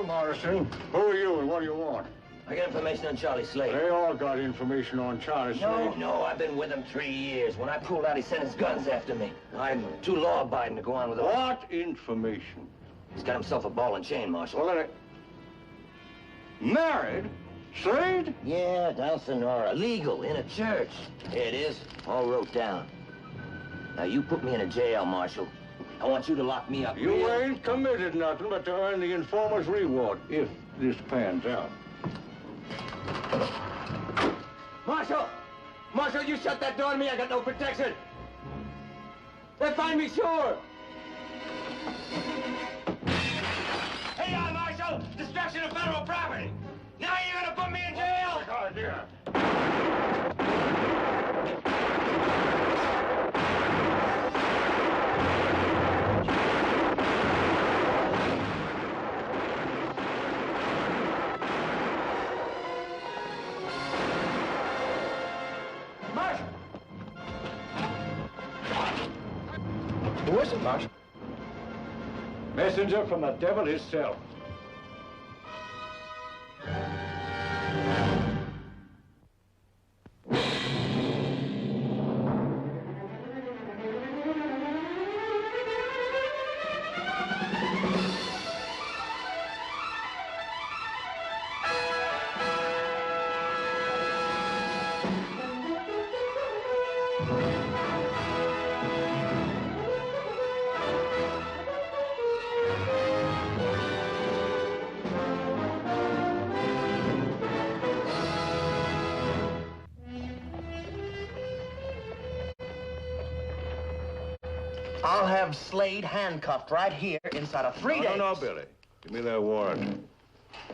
Marshal Morrison. Who are you and what do you want? I got information on Charlie Slade. They all got information on Charlie Slade. No, I've been with him 3 years. When I pulled out, he sent his guns after me. I'm too law-abiding to go on with it. What information? He's got himself a ball and chain, Marshal. Well, then married? Slade? Yeah, down Sonora. Legal, in a church. Here it is, all wrote down. Now, you put me in a jail, Marshal. I want you to lock me up. You ain't committed nothing but to earn the informer's reward, if this pans out. Marshal! Marshal, you shut that door on me. I got no protection. They'll find me, sure. Hey, Marshal! Destruction of federal property. Now you're gonna put me in jail. Good idea. Who is it, Marshal? Messenger from the devil himself. I'll have Slade handcuffed right here inside of 3 days. No, Billy. Give me that warrant.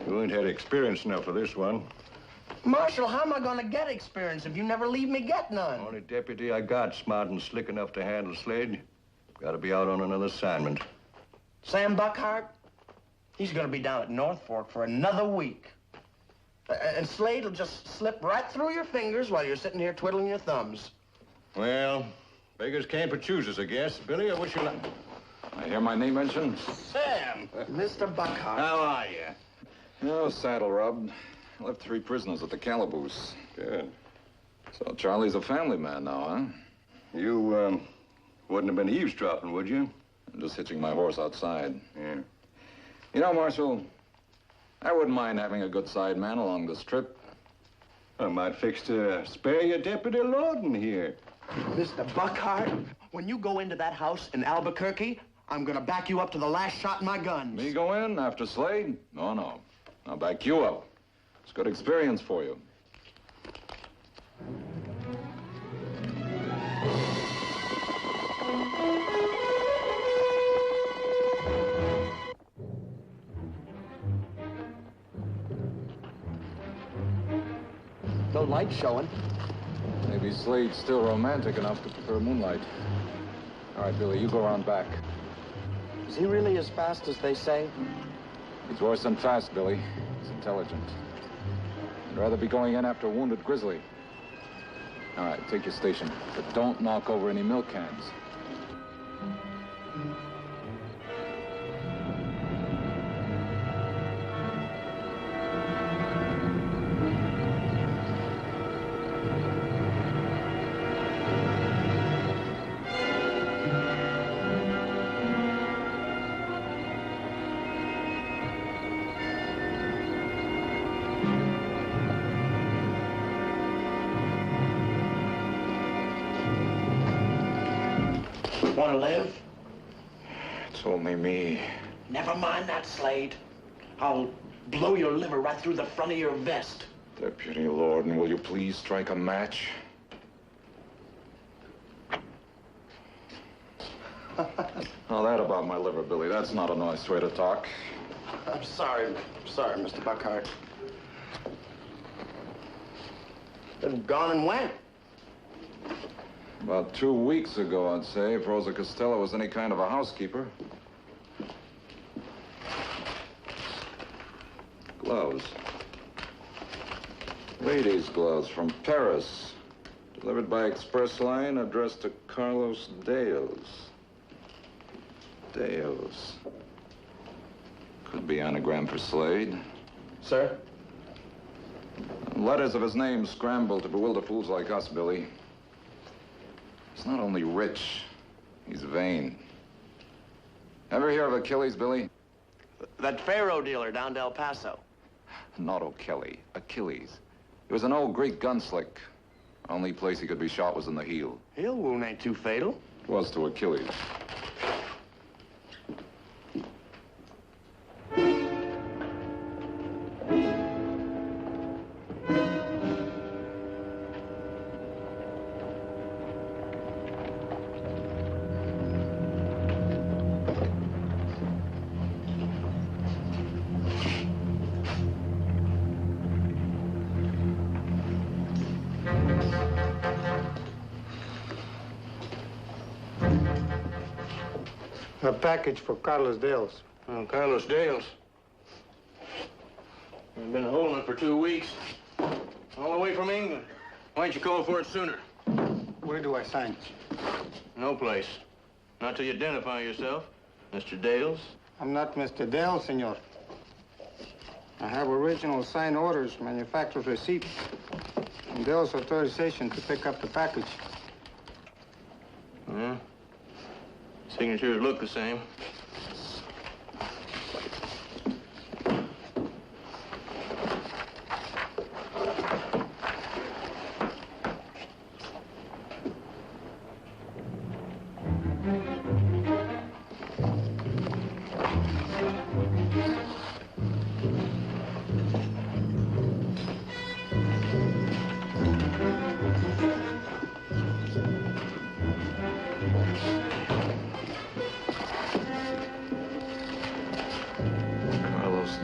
You ain't had experience enough for this one. Marshal, how am I going to get experience if you never leave me get none? Only deputy I got smart and slick enough to handle Slade. Got to be out on another assignment. Sam Buckhart? He's going to be down at North Fork for another week. And Slade will just slip right through your fingers while you're sitting here twiddling your thumbs. Well, beggars can't but choosers, I guess. Billy, I wish you luck. I hear my name mentioned. Sam! Mr. Buckhart. How are you? Oh, saddle rubbed. Left 3 prisoners at the calaboose. Good. So Charlie's a family man now, huh? You, wouldn't have been eavesdropping, would you? I'm just hitching my horse outside. Yeah. You know, Marshal, I wouldn't mind having a good side man along this trip. I might fix to spare your Deputy Lorden here. Mr. Buckhart, when you go into that house in Albuquerque, I'm going to back you up to the last shot in my guns. Me go in after Slade? No. I'll back you up. It's good experience for you. No light showing. Maybe Slade's still romantic enough to prefer moonlight. All right, Billy, you go around back. Is he really as fast as they say? He's worse than fast, Billy. He's intelligent. I'd rather be going in after a wounded grizzly. All right, take your station, but don't knock over any milk cans. Want to live? It's only me. Never mind that, Slade. I'll blow your liver right through the front of your vest. Deputy Lorden, will you please strike a match? Now that about my liver, Billy, that's not a nice way to talk. I'm sorry, Mr. Buckhart. Been gone and went. About 2 weeks ago, I'd say, if Rosa Costello was any kind of a housekeeper. Gloves. Ladies' gloves from Paris. Delivered by express line, addressed to Carlos Deos. Could be anagram for Slade. Sir? Letters of his name scramble to bewilder fools like us, Billy. He's not only rich, he's vain. Ever hear of Achilles, Billy? That Pharaoh dealer down to El Paso. Not O'Kelly, Achilles. He was an old Greek gunslick. Only place he could be shot was in the heel. Heel wound ain't too fatal. It was to Achilles. A package for Carlos Dales. Oh, Carlos Dales. I've been holding it for 2 weeks. All the way from England. Why didn't you call for it sooner? Where do I sign? No place. Not till you identify yourself, Mr. Dales. I'm not Mr. Dales, senor. I have original signed orders, manufacturer's receipt, and Dales' authorization to pick up the package. Yeah. Signatures look the same.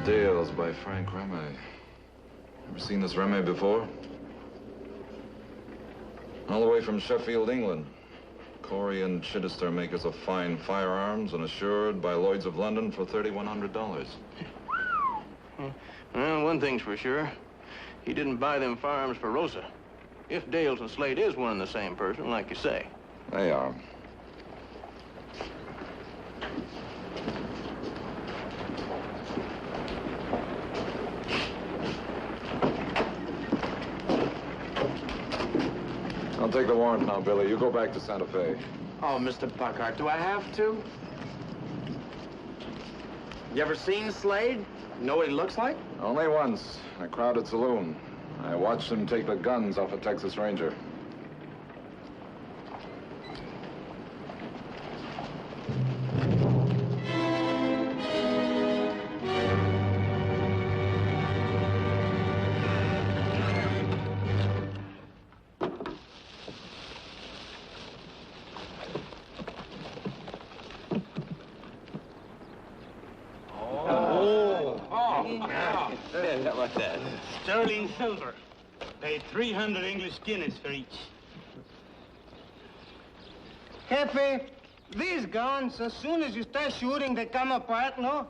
Dales by Frank Remy. Ever seen this Remy before? All the way from Sheffield, England. Corey and Chichester makers of fine firearms and assured by Lloyd's of London for $3,100. Well, one thing's for sure. He didn't buy them firearms for Rosa. If Dales and Slade is one and the same person, like you say. They are. I'll take the warrant now, Billy. You go back to Santa Fe. Oh, Mr. Buckhart, do I have to? You ever seen Slade? Know what he looks like? Only once, in a crowded saloon. I watched him take the guns off a Texas Ranger. What's that? Sterling silver. Paid 300 English guineas for each. Jefe, these guns, as soon as you start shooting, they come apart, no?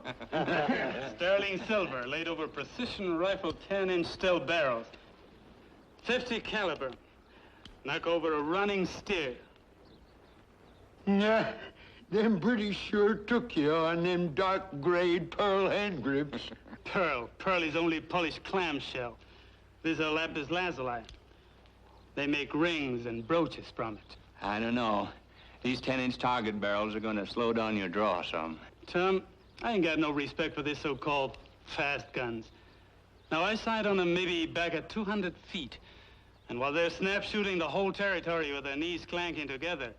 Sterling silver, laid over precision rifle 10-inch steel barrels. 50 caliber. Knock over a running steer. Yeah, them British sure took you on them dark grade pearl hand grips. Pearl. Pearl is only polished clamshell. This is lapis lazuli. They make rings and brooches from it. I don't know. These 10-inch target barrels are going to slow down your draw some. Tom, I ain't got no respect for this so-called fast guns. Now, I sight on them maybe back at 200 feet. And while they're snap shooting the whole territory with their knees clanking together,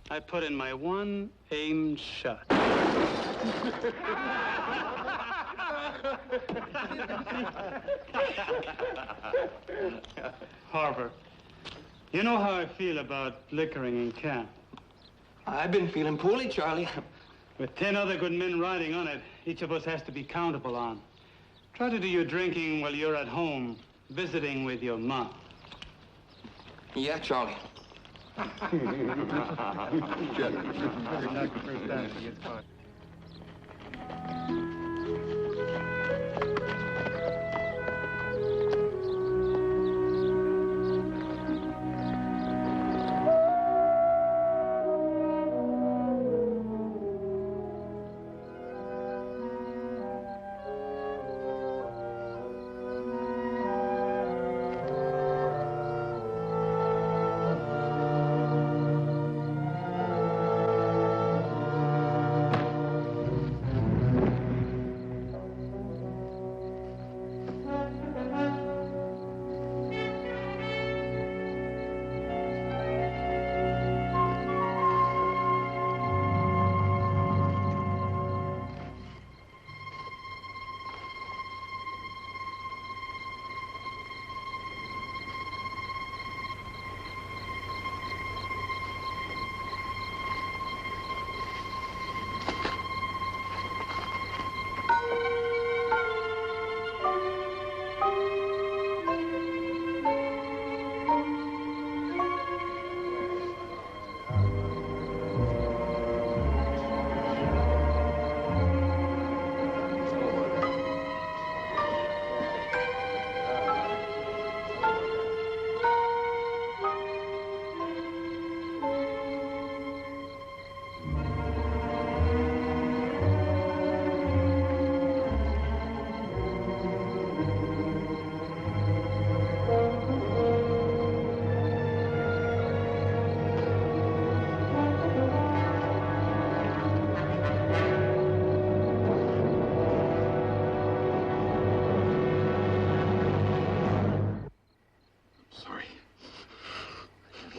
I put in my one aimed shot. Harper, you know how I feel about liquoring in camp. I've been feeling poorly, Charlie. With 10 other good men riding on it, each of us has to be countable on. Try to do your drinking while you're at home, visiting with your mom. Yeah, Charlie.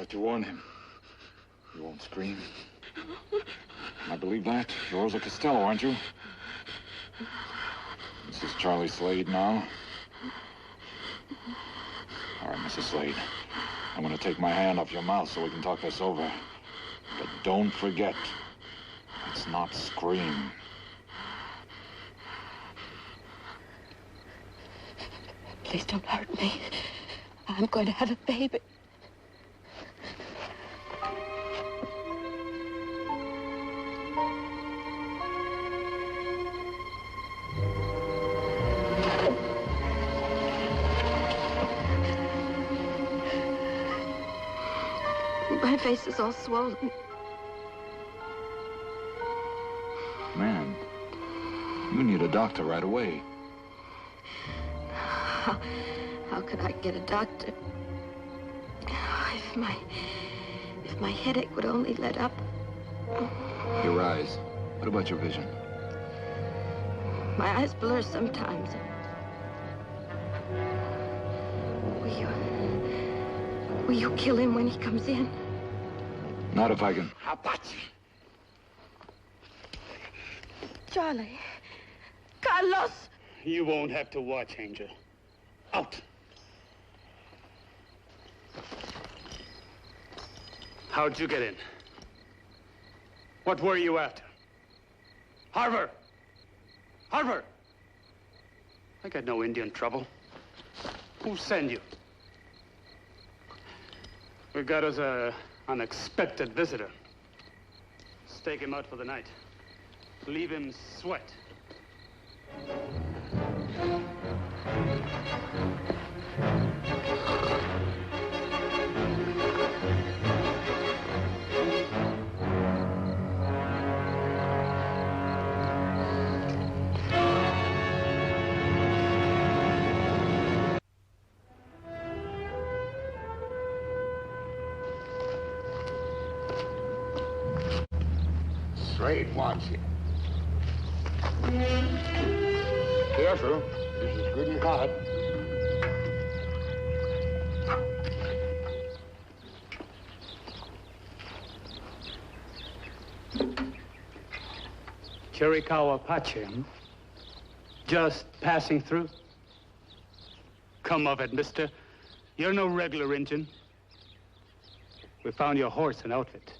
But you warned him. You won't scream. I believe that. You're Rosa Costello, aren't you? This is Charlie Slade now. All right, Mrs. Slade. I'm going to take my hand off your mouth so we can talk this over. But don't forget, it's not scream. Please don't hurt me. I'm going to have a baby. My face is all swollen. Man, you need a doctor right away. How could I get a doctor? If my headache would only let up. Your eyes. What about your vision? My eyes blur sometimes. Will you kill him when he comes in? Not if I can. Apache. Charlie. Carlos! You won't have to watch, Angel. Out. How'd you get in? What were you after? Harvard! Harvard! I got no Indian trouble. Who sent you? We got us a unexpected visitor. Stake him out for the night. Leave him sweat. Slade wants you. Careful. This is good and hot. Chiricahua Apache, just passing through? Come of it, mister. You're no regular Injun. We found your horse and outfit.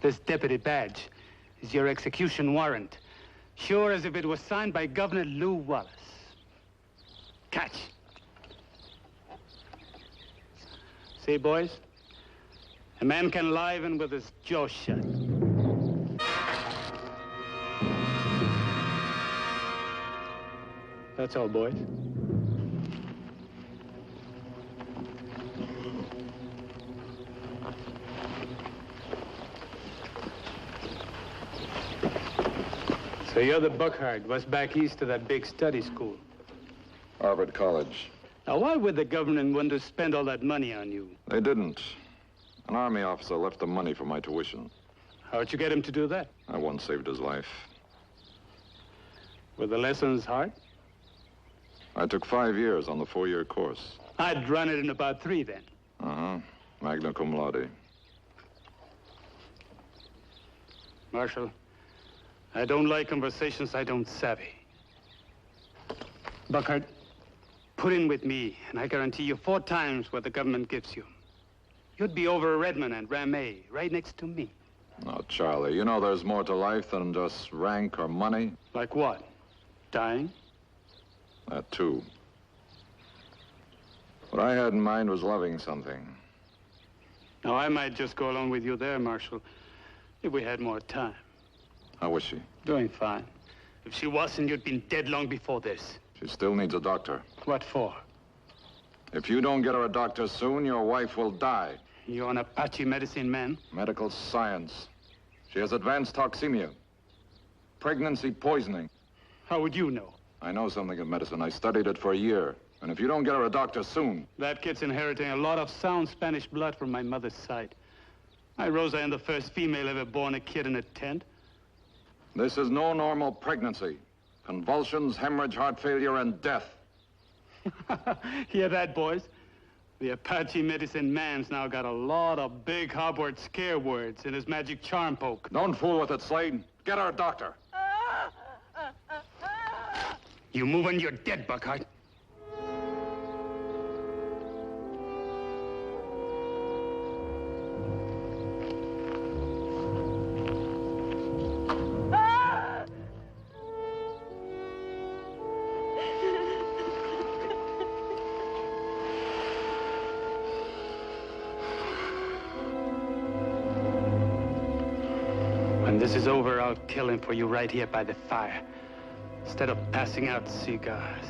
This deputy badge is your execution warrant. Sure as if it was signed by Governor Lew Wallace. Catch. See, boys? A man can lie even with his jaw shut. That's all, boys. So you're the Buckhard, was back east of that big study school. Harvard College. Now, why would the government want to spend all that money on you? They didn't. An Army officer left the money for my tuition. How'd you get him to do that? I once saved his life. Were the lessons hard? I took 5 years on the 4-year course. I'd run it in about 3 then. Uh-huh. Magna cum laude. Marshal, I don't like conversations I don't savvy. Buckhard, put in with me, and I guarantee you 4 times what the government gives you. You'd be over Redmond and Ramey, right next to me. Oh, Charlie, you know there's more to life than just rank or money. Like what? Dying? That, too. What I had in mind was loving something. Now, I might just go along with you there, Marshal, if we had more time. How was she? Doing fine. If she wasn't, you'd been dead long before this. She still needs a doctor. What for? If you don't get her a doctor soon, your wife will die. You're an Apache medicine man? Medical science. She has advanced toxemia. Pregnancy poisoning. How would you know? I know something of medicine. I studied it for a year. And if you don't get her a doctor soon... That kid's inheriting a lot of sound Spanish blood from my mother's side. My Rosa ain't the first female ever born a kid in a tent. This is no normal pregnancy. Convulsions, hemorrhage, heart failure, and death. Hear that, boys? The Apache medicine man's now got a lot of big Hobart scare words in his magic charm poke. Don't fool with it, Slade. Get our doctor. You move and you're dead, Buckhart. When this is over, I'll kill him for you right here by the fire, instead of passing out cigars.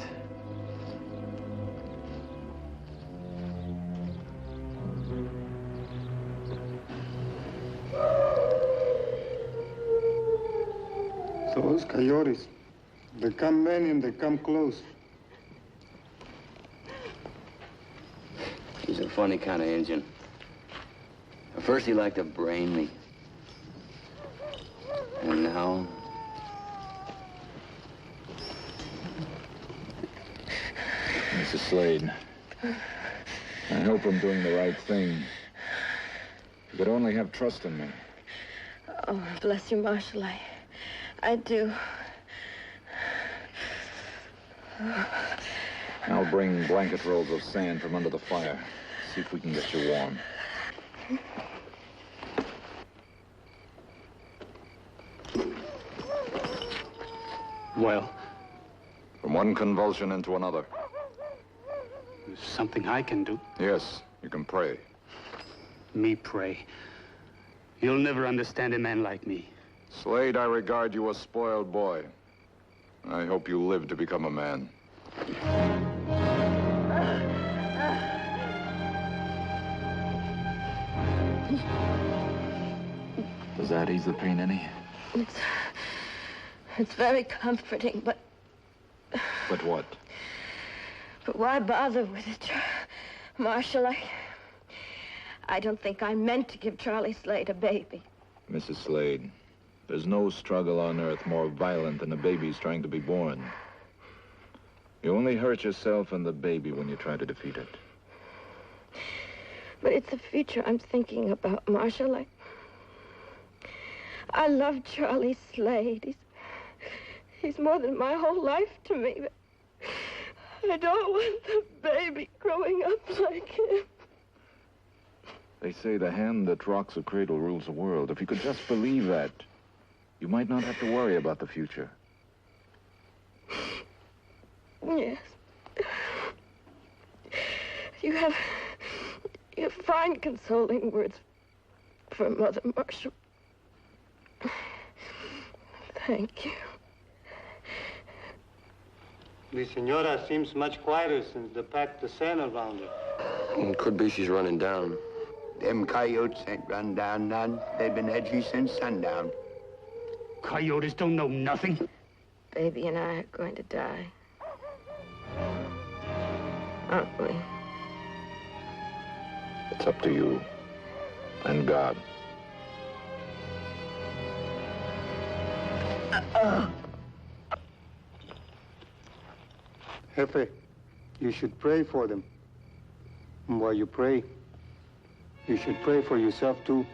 Those coyotes, they come many and they come close. He's a funny kind of Injun. At first he liked to brain me. And now... Mrs. Slade, I hope I'm doing the right thing. You could only have trust in me. Oh, bless you, Marshal. I do. I'll bring blanket rolls of sand from under the fire. See if we can get you warm. Well, From one convulsion into another. there's something I can do. Yes, you can pray. Me pray. You'll never understand a man like me. Slade, I regard you a spoiled boy. I hope you live to become a man. Does that ease the pain any? It's very comforting, but But what? why bother with it, Marshal? I don't think I meant to give Charlie Slade a baby. Mrs. Slade, there's no struggle on earth more violent than a baby's trying to be born. You only hurt yourself and the baby when you try to defeat it. But it's the future I'm thinking about, Marshal. I love Charlie Slade. He's more than my whole life to me. But I don't want the baby growing up like him. They say the hand that rocks a cradle rules the world. If you could just believe that, you might not have to worry about the future. Yes. You have fine, consoling words for Mother, Marshal. Thank you. The senora seems much quieter since they packed the sand around her. Could be she's running down. Them coyotes ain't run down none. They've been edgy since sundown. Coyotes don't know nothing. Baby and I are going to die. Aren't we? It's up to you and God. Jefe, you should pray for them. And while you pray, you should pray for yourself, too.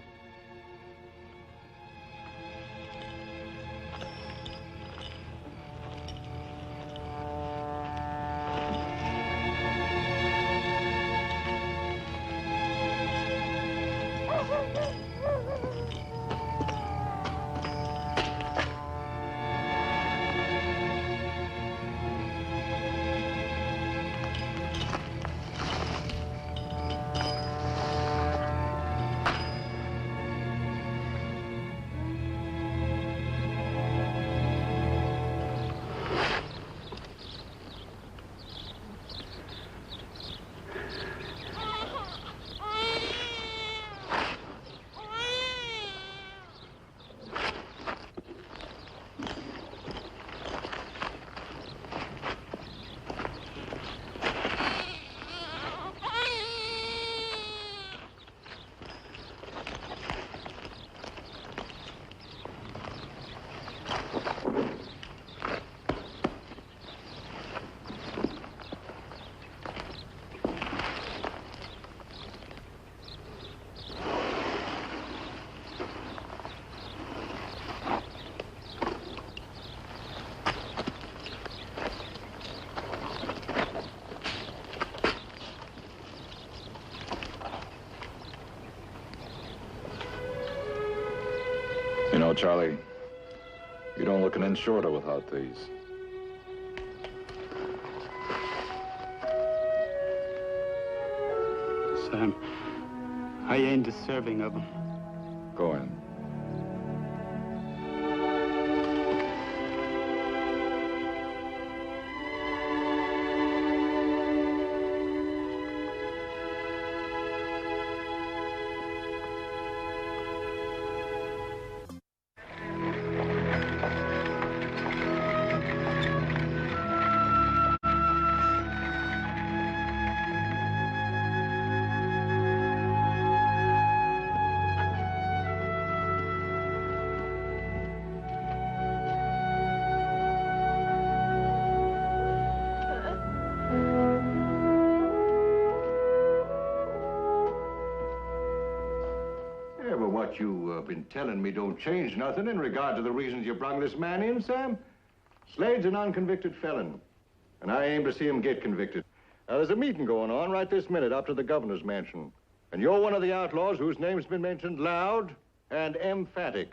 Charlie, you don't look an inch shorter without these. Sam, I ain't deserving of them. Go in. Yeah, but what you've been telling me don't change nothing in regard to the reasons you brung this man in, Sam. Slade's an unconvicted felon, and I aim to see him get convicted. Now, there's a meeting going on right this minute up to the governor's mansion, and you're one of the outlaws whose name's been mentioned loud and emphatic.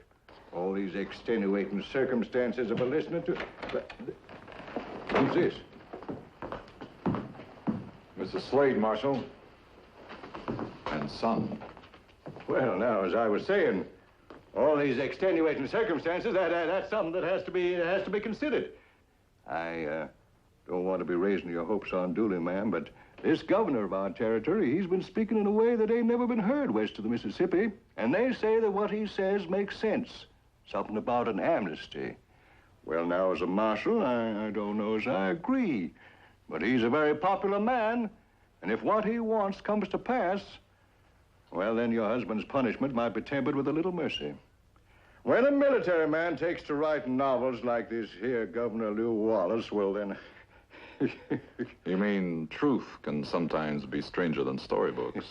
All these extenuating circumstances of a listening to... Who's this? Mr. Slade, Marshal. And son. Well, now, as I was saying, all these extenuating circumstances, that's something that has to be considered. I don't want to be raising your hopes unduly, ma'am, but this governor of our territory, he's been speaking in a way that ain't never been heard west of the Mississippi, and they say that what he says makes sense. Something about an amnesty. Well, now, as a marshal, I don't know as I agree, but he's a very popular man, and if what he wants comes to pass, well, then your husband's punishment might be tempered with a little mercy. When a military man takes to writing novels like this here Governor Lew Wallace, well, then... You mean truth can sometimes be stranger than storybooks?